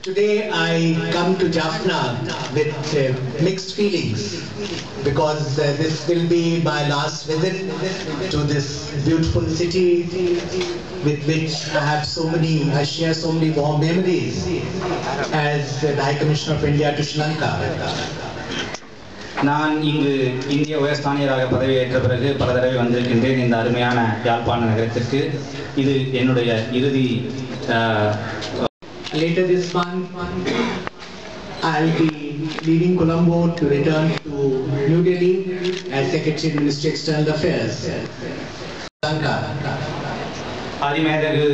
Today I come to Jaffna with mixed feelings because this will be my last visit to this beautiful city with which I share so many warm memories as the High Commissioner of India to Sri Lanka. நான் இங்கு இந்திய உயர்ஸ்தானியராக பதவியேற்ற பிறகு பல தடவை வந்திருக்கின்றேன் இந்த அருமையான யாழ்ப்பாண நகரத்திற்கு. இது என்னுடைய இறுதி. Later this month, I'll be leaving Colombo to return to New Delhi as Secretary of Ministry of External Affairs. அதிமேதகு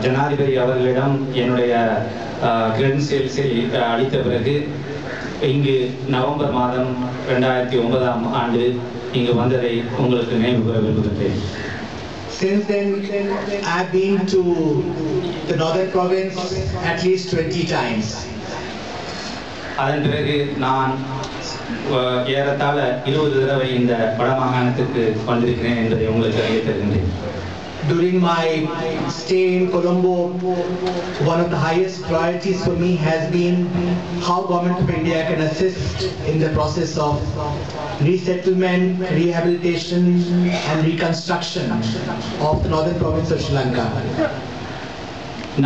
ஜனாதிபதி அவர்களிடம் என்னுடைய கிரெடென்ஷியல்ஸை அளித்த பிறகு இங்கு நவம்பர் மாதம் 2009ஆம் ஆண்டு இங்கு வந்ததை உங்களுக்கு நினைவு கூற விரும்புகிறேன். Since then, I've been to the northern province at least 20 times. அதன் பிறகு நான் ஏறத்தாழ 20 தடவை இந்த வடமாகாணத்துக்கு வந்திருக்கிறேன் என்பதை உங்களுக்கு அறிவித்து தருகின்றேன். During my stay in Colombo, one of the highest priorities for me has been how Government of India can assist in the process of resettlement, rehabilitation and reconstruction of the northern province of Sri Lanka.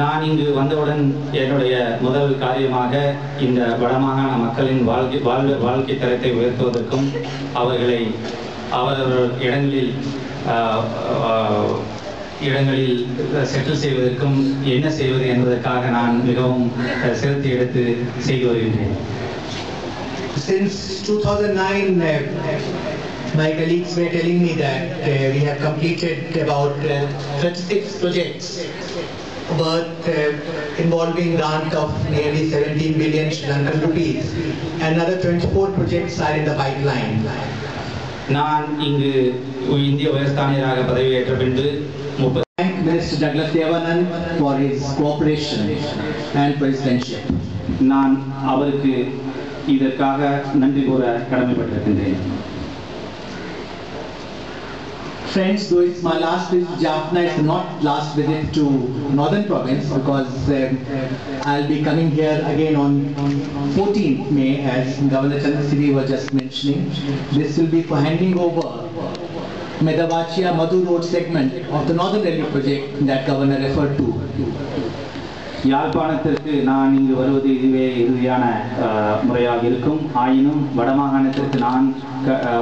நான் இங்கு வந்தவுடன் என்னுடைய முதல் காரியமாக இந்த வடமாகாண மக்களின் வாழ்க்கை தரத்தை உயர்த்துவதற்கும் அவர்களை அவரவர் இடங்களில் செட்டில் செய்வதற்கும் என்ன செய்வது என்பதற்காக நான் மிகவும் சிரத்தை எடுத்து செய்து வருகின்றேன். Since 2009, my colleagues were telling me that we have completed about 36 projects worth involving grant of nearly 17 billion Sri Lankan rupees. Another 24 projects are in the pipeline. நான் இங்கு இந்திய உயர்ஸ்தானியராக பதவியேற்ற பின்பு Thank Minister Douglas Devanand for his cooperation and for his friendship. நான் அவருக்கு இதற்காக நன்றி கூற கடமைப்பட்டிருக்கின்றேன். Friends, though it's my last visit to Jaffna, it's not last visit to Northern Province because I'll be coming here again on 14th May as Governor Chandrasiri was just mentioning. This will be for handing over Medavachia Madhu Road segment of the Northern Railway project that Governor referred to. யாழ்ப்பாணத்திற்கு நான் இங்கு வருவது இதுவே இறுதியான முறையாக இருக்கும். ஆயினும் வடமாகாணத்திற்கு நான்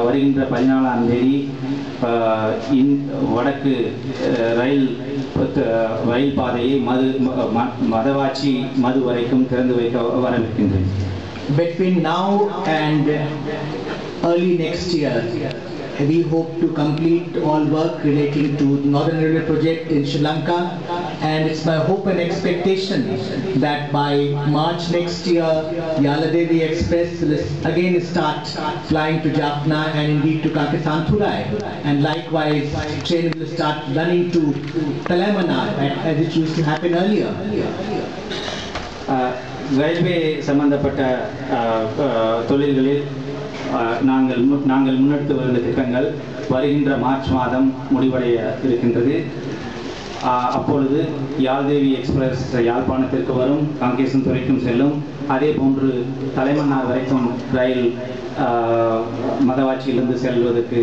வருகின்ற 14ஆம் தேதி வடக்கு ரயில் பாதையை மதவாச்சி மது வரைக்கும் திறந்து வைக்க வரவிருக்கின்றேன். Between now and early next year, we hope to complete all work relating to the Northern Railway project in Sri Lanka, and it's my hope and expectation that by March next year, Yaladevi Express will again start flying to Jaffna and indeed to Kakesanthurai, and likewise train will start running to Talaimanar as it used to happen earlier. Railway சம்பந்தப்பட்ட தொழில்களில் நாங்கள் முன்னெடுத்து வருகின்ற திட்டங்கள் வருகின்ற March மாதம் முடிவடைய இருக்கின்றது. அப்பொழுது யாழ்தேவி எக்ஸ்பிரஸ் யாழ்ப்பாணத்திற்கு வரும், காங்கேசன்துறைக்கும் செல்லும். அதே போன்று தலைமன்னார் வரைக்கும் ரயில் மதவாச்சியிலிருந்து செல்வதற்கு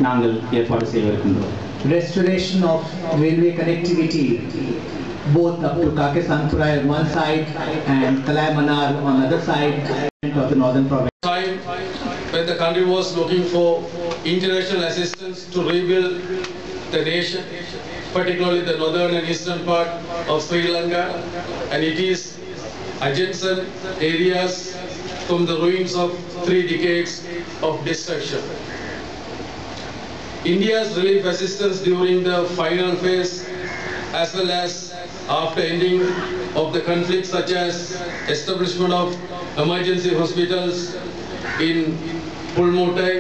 நாங்கள் ஏற்பாடு செய்திருக்கின்றோம். Restoration of railway connectivity both up to Kakesanthurai on one side and Talaimanar on the other side of the northern province. Time when the country was looking for international assistance to rebuild the nation, particularly the northern and eastern part of Sri Lanka, and it is adjacent areas from the ruins of 3 decades of destruction. India's relief assistance during the final phase as well as after ending of the conflict, such as establishment of emergency hospitals in Pulmotai,